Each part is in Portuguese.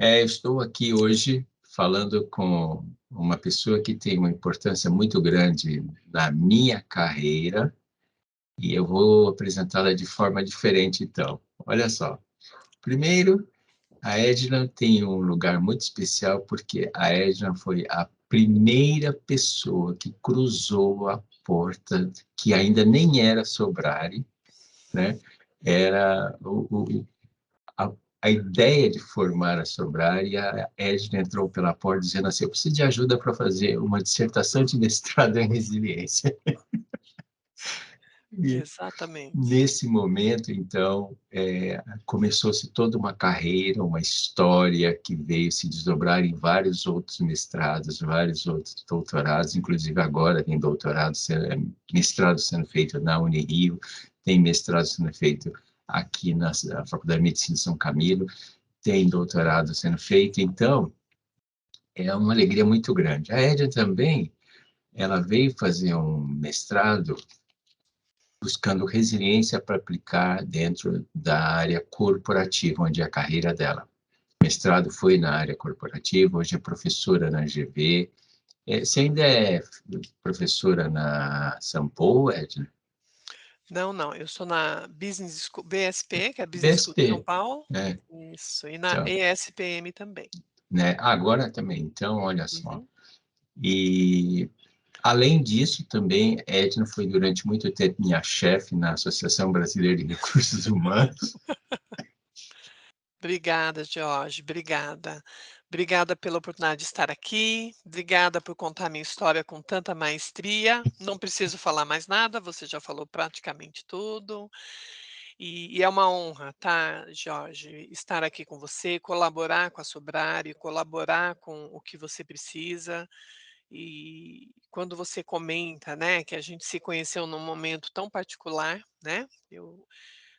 Eu estou aqui hoje falando com uma pessoa que tem uma importância muito grande na minha carreira e eu vou apresentá-la de forma diferente, então. Olha só. Primeiro, a Edna tem um lugar muito especial porque a Edna foi a primeira pessoa que cruzou a porta, que ainda nem era Sobrare, né? Era a, a ideia de formar a Sobrare, e a Edna entrou pela porta dizendo assim: eu preciso de ajuda para fazer uma dissertação de mestrado em resiliência. E Exatamente. nesse momento, então, começou-se toda uma carreira, uma história que veio se desdobrar em vários outros mestrados, vários outros doutorados, inclusive agora tem mestrado sendo feito na Unirio, tem mestrado sendo feito aqui na Faculdade de Medicina de São Camilo, tem doutorado sendo feito, então é uma alegria muito grande. A Edna também, ela veio fazer um mestrado buscando resiliência para aplicar dentro da área corporativa, onde é a carreira dela. O mestrado foi na área corporativa, hoje é professora na GV. Você ainda é professora na Sampo, Edna? Não, não, eu sou na Business School BSP, que é a Business School de São BSP, Paulo. né? Isso, e na Então, ESPM também. né? Agora também, então, olha só. Uhum. E, além disso, também, Edna foi durante muito tempo minha chefe na Associação Brasileira de Recursos Humanos. Obrigada, Jorge, obrigada. Obrigada pela oportunidade de estar aqui, obrigada por contar minha história com tanta maestria. Não preciso falar mais nada, você já falou praticamente tudo. E é uma honra, tá, Jorge, estar aqui com você, colaborar com a Sobrare, colaborar com o que você precisa. E quando você comenta, né, que a gente se conheceu num momento tão particular, né, eu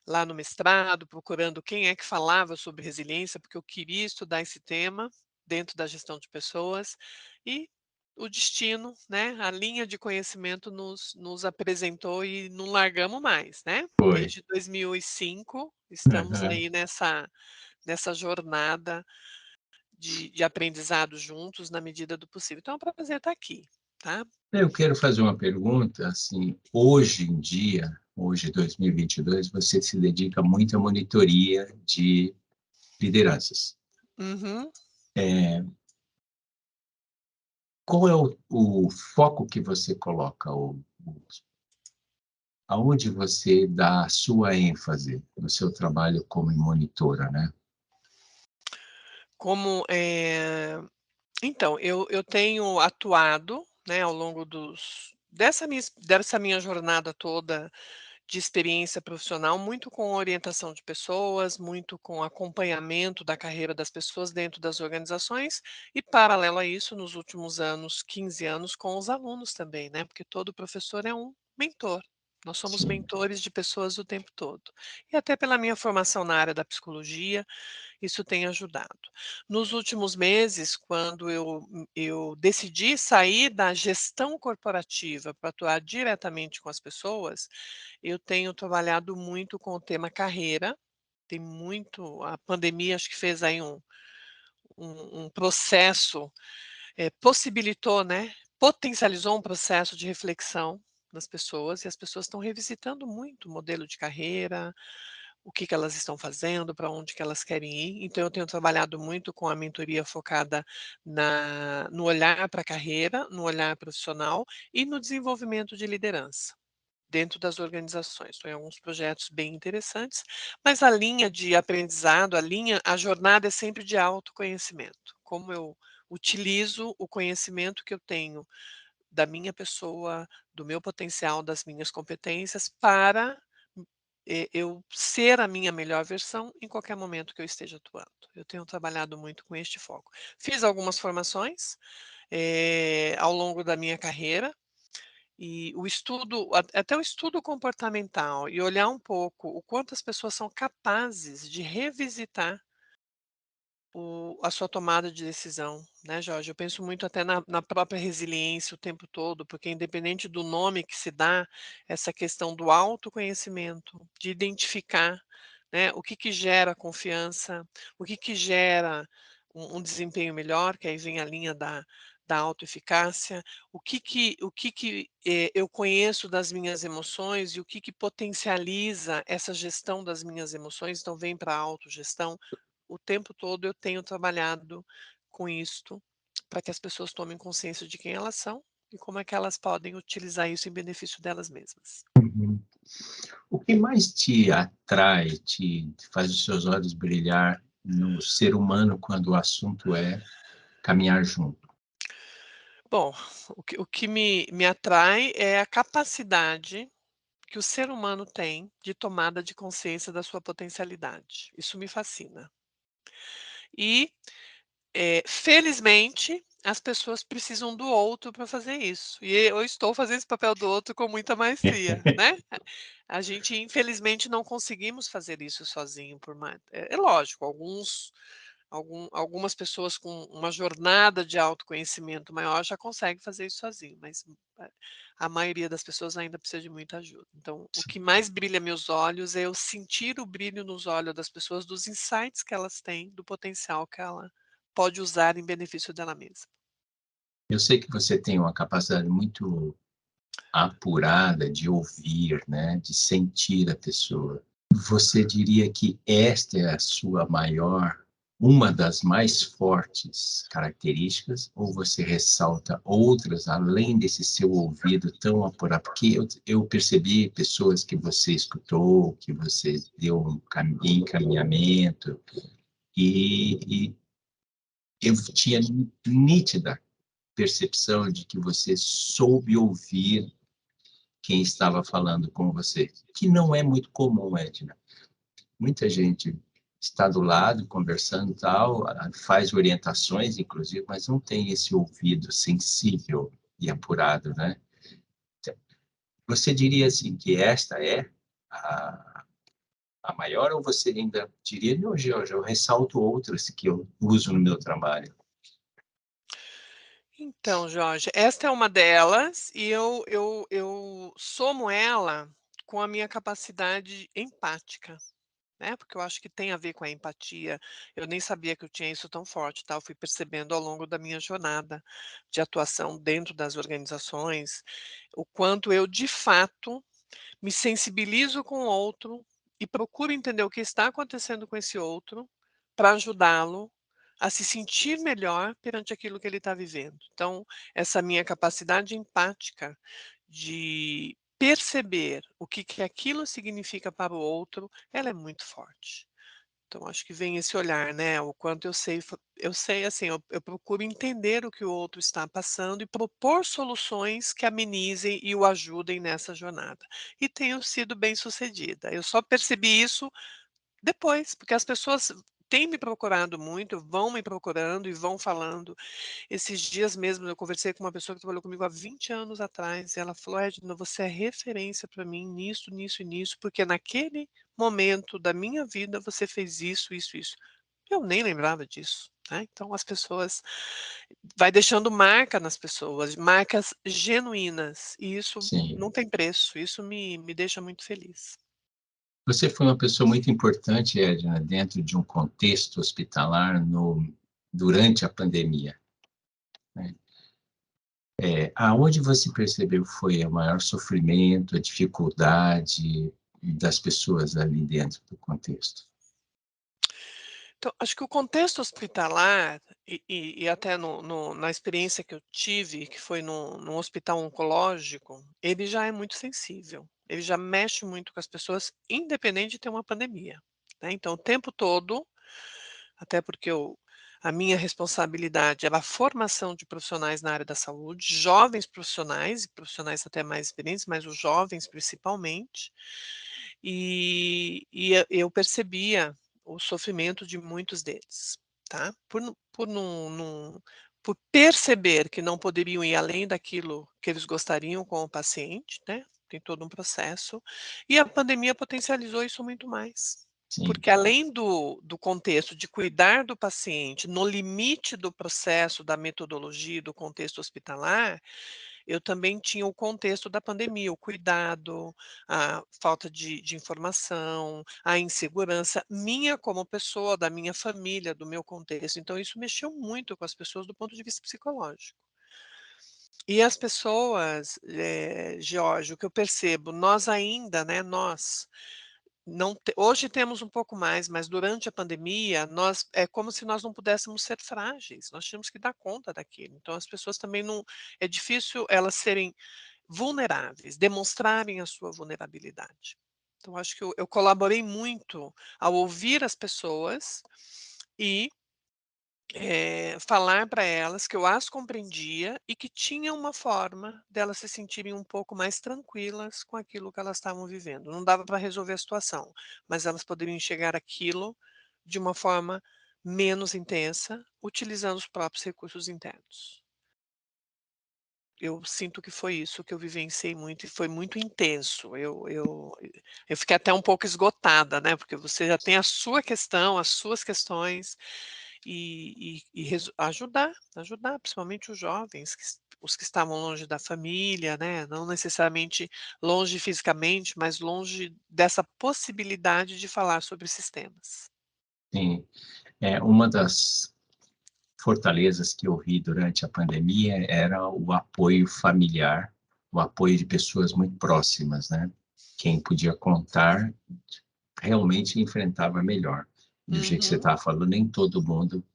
lá no mestrado, procurando quem é que falava sobre resiliência, porque eu queria estudar esse tema dentro da gestão de pessoas, e o destino, né, a linha de conhecimento nos apresentou e não largamos mais, né. Foi. Desde 2005 estamos Uhum. aí nessa jornada de aprendizado juntos na medida do possível. Então é um prazer estar aqui, tá. Eu quero fazer uma pergunta, assim, hoje em dia, hoje, 2022, você se dedica muito à monitoria de lideranças. Uhum. Qual é o foco que você coloca, aonde você dá a sua ênfase no seu trabalho como monitora, né? Como, então, eu tenho atuado, né, ao longo dessa minha jornada toda de experiência profissional, muito com orientação de pessoas, muito com acompanhamento da carreira das pessoas dentro das organizações e, paralelo a isso, nos últimos anos, 15 anos, com os alunos também, né, porque todo professor é um mentor. Nós somos Sim. mentores de pessoas o tempo todo. E até pela minha formação na área da psicologia, isso tem ajudado. Nos últimos meses, quando eu decidi sair da gestão corporativa para atuar diretamente com as pessoas, eu tenho trabalhado muito com o tema carreira. Tem muito A pandemia acho que fez aí um processo, possibilitou, né, potencializou um processo de reflexão das pessoas, e as pessoas estão revisitando muito o modelo de carreira, o que que elas estão fazendo, para onde que elas querem ir. Então eu tenho trabalhado muito com a mentoria focada no olhar para a carreira, no olhar profissional e no desenvolvimento de liderança dentro das organizações. Estou em alguns projetos bem interessantes, mas a linha de aprendizado, a jornada é sempre de autoconhecimento. Como eu utilizo o conhecimento que eu tenho da minha pessoa, do meu potencial, das minhas competências para eu ser a minha melhor versão em qualquer momento que eu esteja atuando. Eu tenho trabalhado muito com este foco. Fiz algumas formações, ao longo da minha carreira, e até o estudo comportamental e olhar um pouco o quanto as pessoas são capazes de revisitar a sua tomada de decisão, né, Jorge? Eu penso muito até na própria resiliência o tempo todo, porque independente do nome que se dá, essa questão do autoconhecimento, de identificar, né, o que que gera confiança, o que que gera um desempenho melhor, que aí vem a linha da autoeficácia, eu conheço das minhas emoções e o que potencializa essa gestão das minhas emoções, então vem para a autogestão. O tempo todo eu tenho trabalhado com isto, para que as pessoas tomem consciência de quem elas são e como é que elas podem utilizar isso em benefício delas mesmas. Uhum. O que mais te atrai, te faz os seus olhos brilhar no ser humano quando o assunto é caminhar junto? Bom, o que me atrai é a capacidade que o ser humano tem de tomada de consciência da sua potencialidade. Isso me fascina. E, felizmente, as pessoas precisam do outro para fazer isso. E eu estou fazendo esse papel do outro com muita maestria, né. A gente infelizmente não conseguimos fazer isso sozinho, por mais é lógico, algumas pessoas com uma jornada de autoconhecimento maior já conseguem fazer isso sozinho, mas a maioria das pessoas ainda precisa de muita ajuda. Então, o que mais brilha meus olhos é eu sentir o brilho nos olhos das pessoas, dos insights que elas têm, do potencial que ela pode usar em benefício dela mesma. Eu sei que você tem uma capacidade muito apurada de ouvir, né, de sentir a pessoa. Você diria que esta é a sua maior, uma das mais fortes características, ou você ressalta outras além desse seu ouvido tão apurado? Porque eu percebi pessoas que você escutou, que você deu um encaminhamento, e eu tinha nítida percepção de que você soube ouvir quem estava falando com você, que não é muito comum, Edna. Muita gente está do lado, conversando e tal, faz orientações, inclusive, mas não tem esse ouvido sensível e apurado, né? Você diria assim que esta é a, a maior, ou você ainda diria, não, Jorge, eu ressalto outras que eu uso no meu trabalho? Então, Jorge, esta é uma delas e eu somo ela com a minha capacidade empática. Né, porque eu acho que tem a ver com a empatia. Eu nem sabia que eu tinha isso tão forte, tá, eu fui percebendo ao longo da minha jornada de atuação dentro das organizações, o quanto eu, de fato, me sensibilizo com o outro e procuro entender o que está acontecendo com esse outro, para ajudá-lo a se sentir melhor perante aquilo que ele está vivendo. Então, essa minha capacidade empática de perceber o que aquilo significa para o outro, ela é muito forte. Então acho que vem esse olhar, né, o quanto eu sei, assim, eu procuro entender o que o outro está passando e propor soluções que amenizem e o ajudem nessa jornada. E tenho sido bem-sucedida. Eu só percebi isso depois, porque as pessoas têm me procurado muito, vão me procurando e vão falando. Esses dias mesmo eu conversei com uma pessoa que trabalhou comigo há 20 anos atrás, e ela falou: "Edna, você é referência para mim nisso, nisso e nisso, porque naquele momento da minha vida você fez isso, isso, isso". Eu nem lembrava disso, né. Então as pessoas vai deixando marca nas pessoas, marcas genuínas, e isso Sim. não tem preço, isso me deixa muito feliz. Você foi uma pessoa muito importante, Edna, dentro de um contexto hospitalar durante a pandemia, né? Aonde você percebeu foi o maior sofrimento, a dificuldade das pessoas ali dentro do contexto? Então, acho que o contexto hospitalar, e até na experiência que eu tive, que foi num hospital oncológico, ele já é muito sensível. Ele já mexe muito com as pessoas, independente de ter uma pandemia, né. Então, o tempo todo, até porque a minha responsabilidade era a formação de profissionais na área da saúde, jovens profissionais e profissionais até mais experientes, mas os jovens principalmente, eu percebia o sofrimento de muitos deles, tá. Por perceber que não poderiam ir além daquilo que eles gostariam com o paciente, né, tem todo um processo, e a pandemia potencializou isso muito mais. Sim, Porque além do contexto de cuidar do paciente no limite do processo, da metodologia e do contexto hospitalar, eu também tinha o contexto da pandemia, o cuidado, a falta de informação, a insegurança minha como pessoa, da minha família, do meu contexto. Então isso mexeu muito com as pessoas do ponto de vista psicológico. E as pessoas, Geórgio, o que eu percebo, nós ainda, né, nós não te hoje temos um pouco mais, mas durante a pandemia, nós é como se nós não pudéssemos ser frágeis, nós tínhamos que dar conta daquilo. Então as pessoas também não é difícil elas serem vulneráveis, demonstrarem a sua vulnerabilidade. Então acho que eu colaborei muito ao ouvir as pessoas e falar para elas que eu as compreendia e que tinha uma forma delas se sentirem um pouco mais tranquilas com aquilo que elas estavam vivendo. Não dava para resolver a situação, mas elas poderiam enxergar aquilo de uma forma menos intensa, utilizando os próprios recursos internos. Eu sinto que foi isso que eu vivenciei muito e foi muito intenso. Eu fiquei até um pouco esgotada, né, porque você já tem a sua questão, as suas questões, e ajudar principalmente os jovens, os que estavam longe da família, né, não necessariamente longe fisicamente, mas longe dessa possibilidade de falar sobre esses temas. Sim. Uma das fortalezas que eu vi durante a pandemia era o apoio familiar, o apoio de pessoas muito próximas, né? Quem podia contar realmente enfrentava melhor. Do jeito que você Uhum. estava falando, nem todo mundo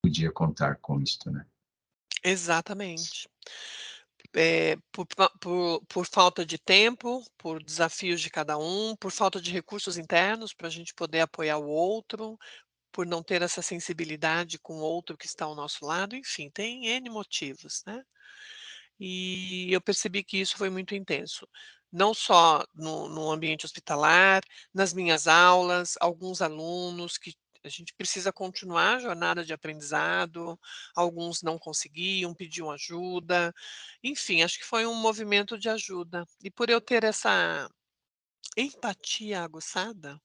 podia contar com isso, né? Exatamente. Por falta de tempo, por desafios de cada um, por falta de recursos internos para a gente poder apoiar o outro, por não ter essa sensibilidade com o outro que está ao nosso lado, enfim, tem N motivos, né. E eu percebi que isso foi muito intenso, não só no ambiente hospitalar, nas minhas aulas, alguns alunos que a gente precisa continuar a jornada de aprendizado, alguns não conseguiam, pediam ajuda, enfim, acho que foi um movimento de ajuda. E por eu ter essa empatia aguçada,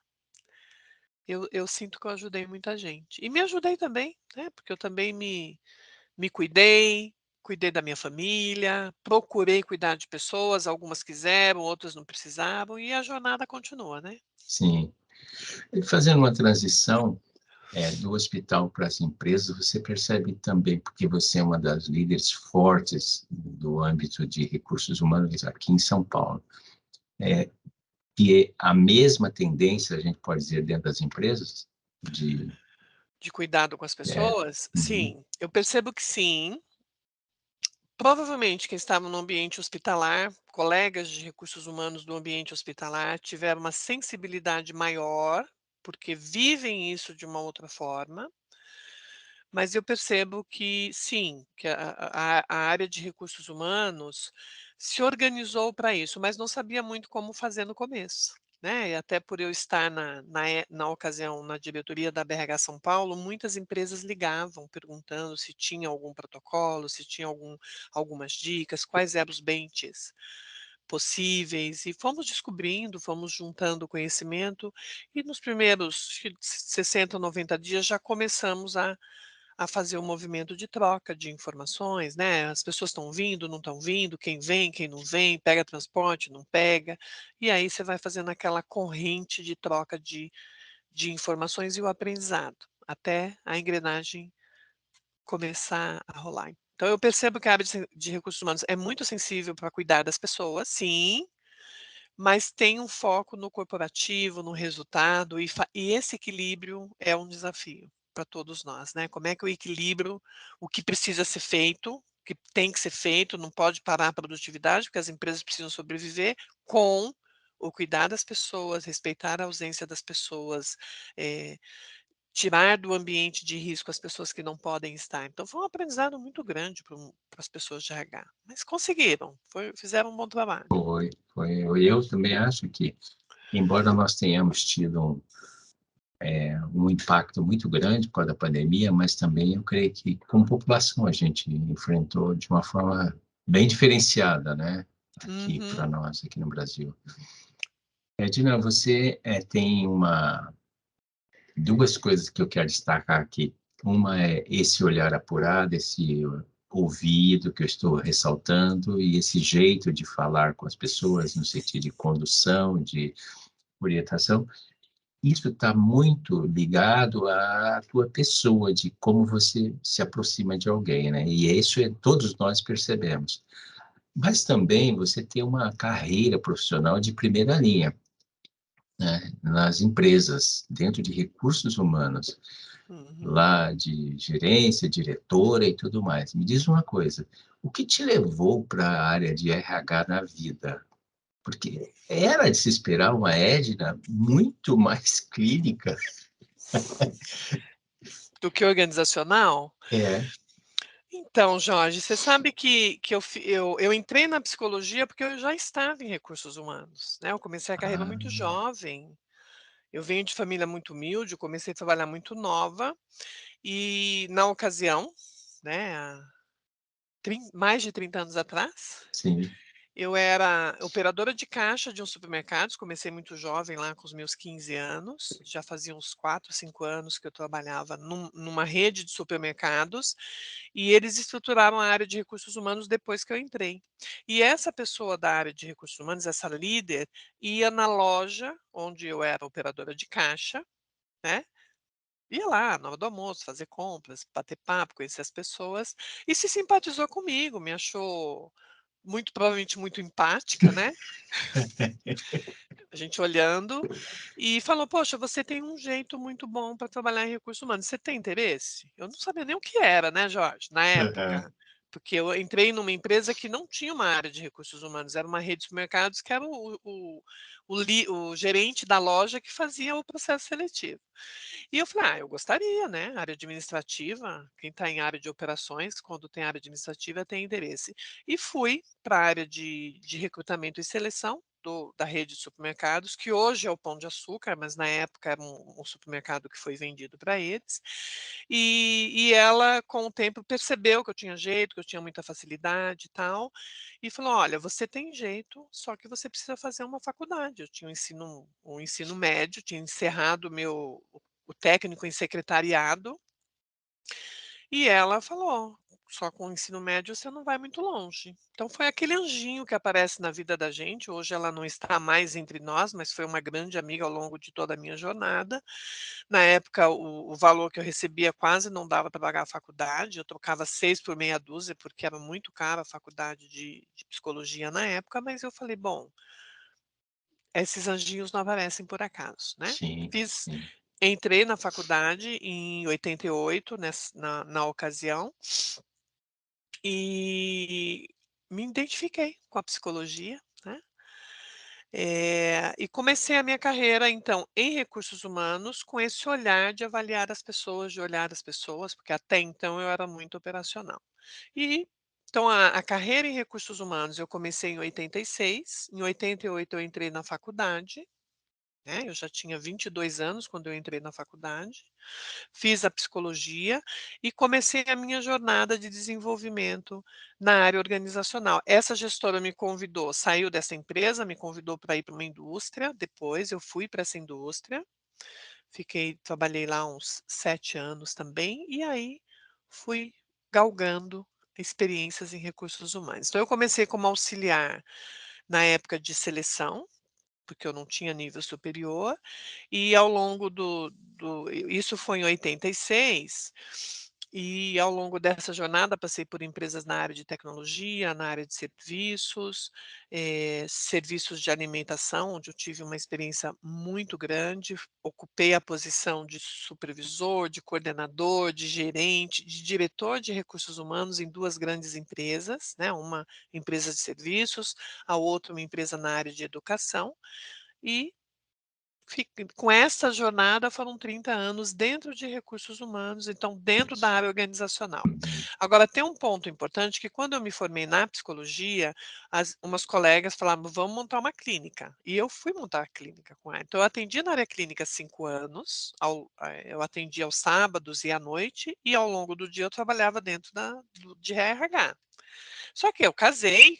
eu sinto que eu ajudei muita gente. E me ajudei também, né, porque eu também me cuidei, cuidei da minha família, procurei cuidar de pessoas, algumas quiseram, outras não precisavam, e a jornada continua, né. Sim. E fazendo uma transição, do hospital para as empresas, você percebe também, porque você é uma das líderes fortes do âmbito de recursos humanos aqui em São Paulo, que a mesma tendência, a gente pode dizer, dentro das empresas, de... De cuidado com as É, pessoas? uhum, Sim, eu percebo que sim. Provavelmente quem estava no ambiente hospitalar, colegas de recursos humanos do ambiente hospitalar, tiveram uma sensibilidade maior, porque vivem isso de uma outra forma. Mas eu percebo que sim, que a área de recursos humanos se organizou para isso, mas não sabia muito como fazer no começo, né, e até por eu estar na ocasião na diretoria da BRH São Paulo, muitas empresas ligavam perguntando se tinha algum protocolo, se tinha algumas dicas, quais eram os benches possíveis, e fomos descobrindo, fomos juntando conhecimento, e nos primeiros acho que 60, 90 dias já começamos a fazer o movimento de troca de informações, né, as pessoas estão vindo, não estão vindo, quem vem, quem não vem, pega transporte, não pega, e aí você vai fazendo aquela corrente de troca de informações e o aprendizado, até a engrenagem começar a rolar. Então eu percebo que a área de recursos humanos é muito sensível para cuidar das pessoas, sim, mas tem um foco no corporativo, no resultado, e esse equilíbrio é um desafio para todos nós, né. Como é que eu equilibro o que precisa ser feito, o que tem que ser feito, não pode parar a produtividade, porque as empresas precisam sobreviver, com o cuidar das pessoas, respeitar a ausência das pessoas, eh, tirar do ambiente de risco as pessoas que não podem estar. Então foi um aprendizado muito grande para as pessoas de RH, mas conseguiram, fizeram um bom trabalho. foi. Eu também acho que, embora nós tenhamos tido um impacto muito grande por causa da pandemia, mas também eu creio que, como população, a gente enfrentou de uma forma bem diferenciada, né? Aqui para Uhum. nós, aqui no Brasil. Edna, você tem duas coisas que eu quero destacar aqui. Uma é esse olhar apurado, esse ouvido, que eu estou ressaltando, e esse jeito de falar com as pessoas, no sentido de condução, de orientação, isso está muito ligado à tua pessoa, de como você se aproxima de alguém, né? E isso todos nós percebemos. Mas também você tem uma carreira profissional de primeira linha, né? Nas empresas, dentro de recursos humanos, Uhum. lá de gerência, diretora e tudo mais. Me diz uma coisa, o que te levou para a área de RH na vida? Porque era de se esperar uma Edna muito mais clínica. Do que organizacional? É. Então, Jorge, você sabe que eu entrei na psicologia porque eu já estava em recursos humanos, né? Eu comecei a carreira Ah, muito jovem. Eu venho de família muito humilde, eu comecei a trabalhar muito nova e, na ocasião, né, há mais de 30 anos atrás, sim. eu era operadora de caixa de um supermercado. Comecei muito jovem, lá com os meus 15 anos. Já fazia uns 4, 5 anos que eu trabalhava numa rede de supermercados, e eles estruturaram a área de recursos humanos depois que eu entrei. E essa pessoa da área de recursos humanos, essa líder, ia na loja onde eu era operadora de caixa, né, ia lá na hora do almoço fazer compras, bater papo, conhecer as pessoas, e se simpatizou comigo, me achou muito provavelmente muito empática, né, a gente olhando, e falou: "Poxa, você tem um jeito muito bom para trabalhar em recursos humanos, você tem interesse?". Eu não sabia nem o que era, né, Jorge, na Aham, época, porque eu entrei numa empresa que não tinha uma área de recursos humanos, era uma rede de supermercados que era o gerente da loja que fazia o processo seletivo. E eu falei: "Ah, eu gostaria, né, área administrativa, quem está em área de operações, quando tem área administrativa tem interesse". E fui para a área de recrutamento e seleção da rede de supermercados, que hoje é o Pão de Açúcar, mas na época era um supermercado que foi vendido para eles. E ela, com o tempo, percebeu que eu tinha jeito, que eu tinha muita facilidade e tal, e falou: "Olha, você tem jeito, só que você precisa fazer uma faculdade". Eu tinha um ensino médio, tinha encerrado o técnico em secretariado, e ela falou: "Só com o ensino médio você não vai muito longe". Então foi aquele anjinho que aparece na vida da gente. Hoje ela não está mais entre nós, mas foi uma grande amiga ao longo de toda a minha jornada. Na época, o valor que eu recebia quase não dava para pagar a faculdade, eu trocava 6 por meia dúzia, porque era muito caro a faculdade de psicologia na época, mas eu falei: "Bom, esses anjinhos não aparecem por acaso", né. sim, Fiz sim. Entrei na faculdade em 88, na ocasião, e me identifiquei com a psicologia, né, e comecei a minha carreira, então, em recursos humanos, com esse olhar de avaliar as pessoas, de olhar as pessoas, porque até então eu era muito operacional. E então a carreira em recursos humanos eu comecei em 86, em 88 eu entrei na faculdade, né, eu já tinha 22 anos quando eu entrei na faculdade. Fiz a psicologia e comecei a minha jornada de desenvolvimento na área organizacional. Essa gestora me convidou, saiu dessa empresa, me convidou para ir para uma indústria. Depois eu fui para essa indústria, trabalhei lá uns 7 anos também, e aí fui galgando experiências em recursos humanos. Então eu comecei como auxiliar na época de seleção, porque eu não tinha nível superior, e ao longo isso foi em 86, e ao longo dessa jornada passei por empresas na área de tecnologia, na área de serviços, serviços de alimentação, onde eu tive uma experiência muito grande. Ocupei a posição de supervisor, de coordenador, de gerente, de diretor de recursos humanos em 2 grandes empresas, né, uma empresa de serviços, a outra uma empresa na área de educação, e com essa jornada foram 30 anos dentro de recursos humanos, então dentro da Isso. área organizacional. Uhum. Agora tem um ponto importante, que quando eu me formei na psicologia, umas colegas falavam: "Vamos montar uma clínica", e eu fui montar a clínica com ela. Então eu atendi na área clínica 5 anos, eu atendia aos sábados e à noite, e ao longo do dia eu trabalhava dentro de RH. Só que eu casei,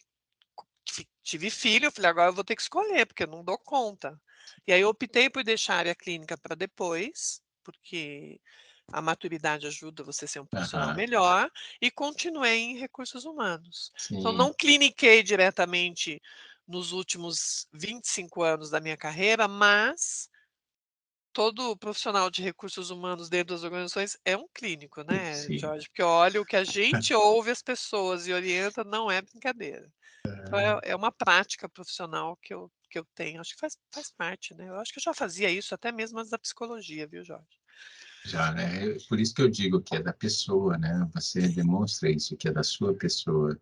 tive filho, eu falei: "Agora eu vou ter que escolher, porque eu não dou conta". E aí eu optei por deixar a área clínica para depois, porque a maturidade ajuda você a ser um profissional Aham, melhor, e continuei em recursos humanos. Então sim, não cliniquei diretamente nos últimos 25 anos da minha carreira, mas todo profissional de recursos humanos dentro das organizações é um clínico, né, sim. Jorge? Porque olha, o que a gente ouve as pessoas e orienta não é brincadeira. Então é uma prática profissional que eu tenho, acho que faz parte, né. Eu acho que eu já fazia isso até mesmo antes da psicologia, viu, Jorge? Já, né, por isso que eu digo que é da pessoa, né, você demonstra isso, que é da sua pessoa.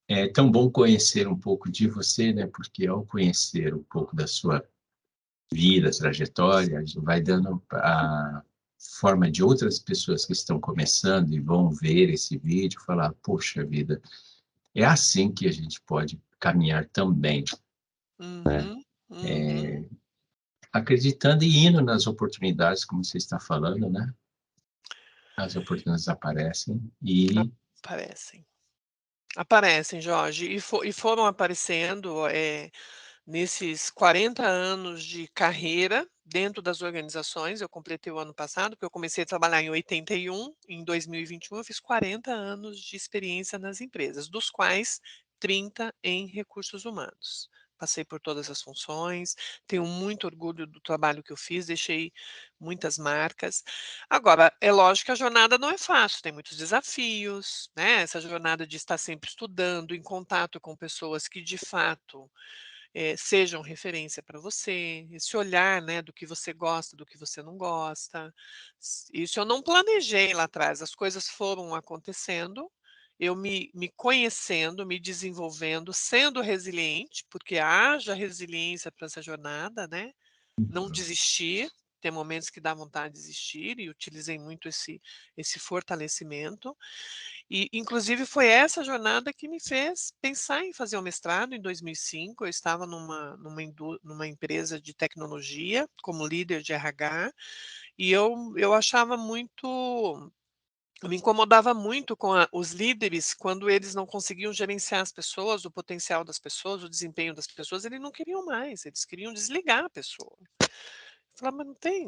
É tão bom conhecer um pouco de você, né, porque ao conhecer um pouco da sua vida, trajetória, a gente vai dando a forma de outras pessoas que estão começando e vão ver esse vídeo, falar: "Poxa vida, é assim que a gente pode caminhar também", né. Uhum, uhum. Acreditando e indo nas oportunidades, como você está falando, né, as oportunidades aparecem e Aparecem. Aparecem, Jorge, e foram aparecendo, nesses 40 anos de carreira dentro das organizações. Eu completei o ano passado, porque eu comecei a trabalhar em 81, em 2021 eu fiz 40 anos de experiência nas empresas, dos quais 30 em recursos humanos. Passei por todas as funções, tenho muito orgulho do trabalho que eu fiz, deixei muitas marcas. Agora, é lógico que a jornada não é fácil, tem muitos desafios, né, essa jornada de estar sempre estudando, em contato com pessoas que de fato sejam referência para você, esse olhar, né, do que você gosta, do que você não gosta. Isso eu não planejei lá atrás, as coisas foram acontecendo, eu me conhecendo, me desenvolvendo, sendo resiliente, porque haja resiliência para essa jornada, né, não desistir, tem momentos que dá vontade de desistir, e utilizei muito esse fortalecimento. E, inclusive, foi essa jornada que me fez pensar em fazer o mestrado em 2005. Eu estava numa empresa de tecnologia, como líder de RH, e eu achava muito eu me incomodava muito com os líderes, quando eles não conseguiam gerenciar as pessoas, o potencial das pessoas, o desempenho das pessoas, eles não queriam mais, eles queriam desligar a pessoa. Falava: "Mas não tem,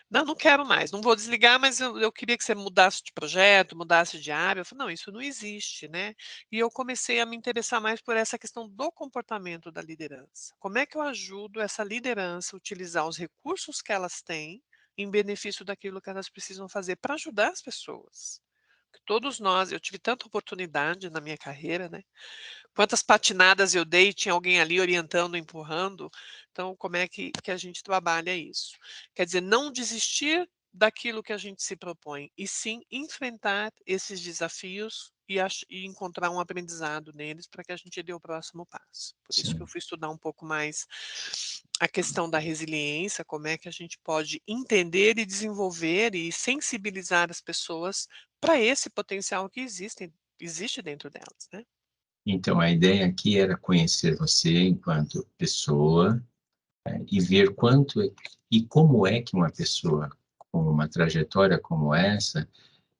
não, não quero mais, não vou desligar, mas eu queria que você mudasse de projeto, mudasse de área". Eu falei: "Não, isso não existe", né. E eu comecei a me interessar mais por essa questão do comportamento da liderança. Como é que eu ajudo essa liderança a utilizar os recursos que elas têm, em benefício daquilo que elas precisam fazer para ajudar as pessoas. Porque todos nós, eu tive tanta oportunidade na minha carreira, né. Quantas patinadas eu dei, tinha alguém ali orientando, empurrando. Então, como é que a gente trabalha isso? Quer dizer, não desistir daquilo que a gente se propõe, e sim enfrentar esses desafios e encontrar um aprendizado neles para que a gente dê o próximo passo. Por isso que eu sim. fui estudar um pouco mais a questão da resiliência, como é que a gente pode entender e desenvolver e sensibilizar as pessoas para esse potencial que existe dentro delas, né? Então a ideia aqui era conhecer você enquanto pessoa, e ver quanto e como é que uma pessoa com uma trajetória como essa,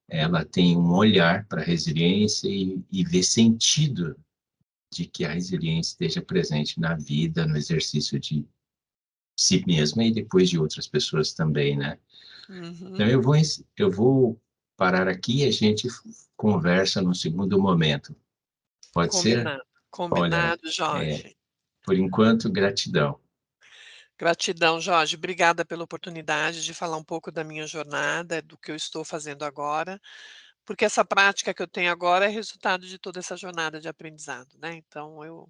ela tem um olhar para a resiliência e vê sentido de que a resiliência esteja presente na vida, no exercício de si mesma e depois de outras pessoas também, né. Então Uhum. eu vou parar aqui e a gente conversa num segundo momento. Pode ser? Combinado, Olha, combinado, eh, Jorge. por enquanto, gratidão. Gratidão, Jorge. Obrigada pela oportunidade de falar um pouco da minha jornada, do que eu estou fazendo agora, porque essa prática que eu tenho agora é resultado de toda essa jornada de aprendizado, né. Então eu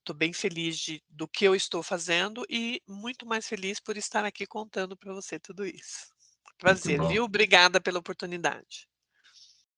estou bem feliz do que eu estou fazendo e muito mais feliz por estar aqui contando para você tudo isso. Muito Prazer, bom. viu. Obrigada pela oportunidade.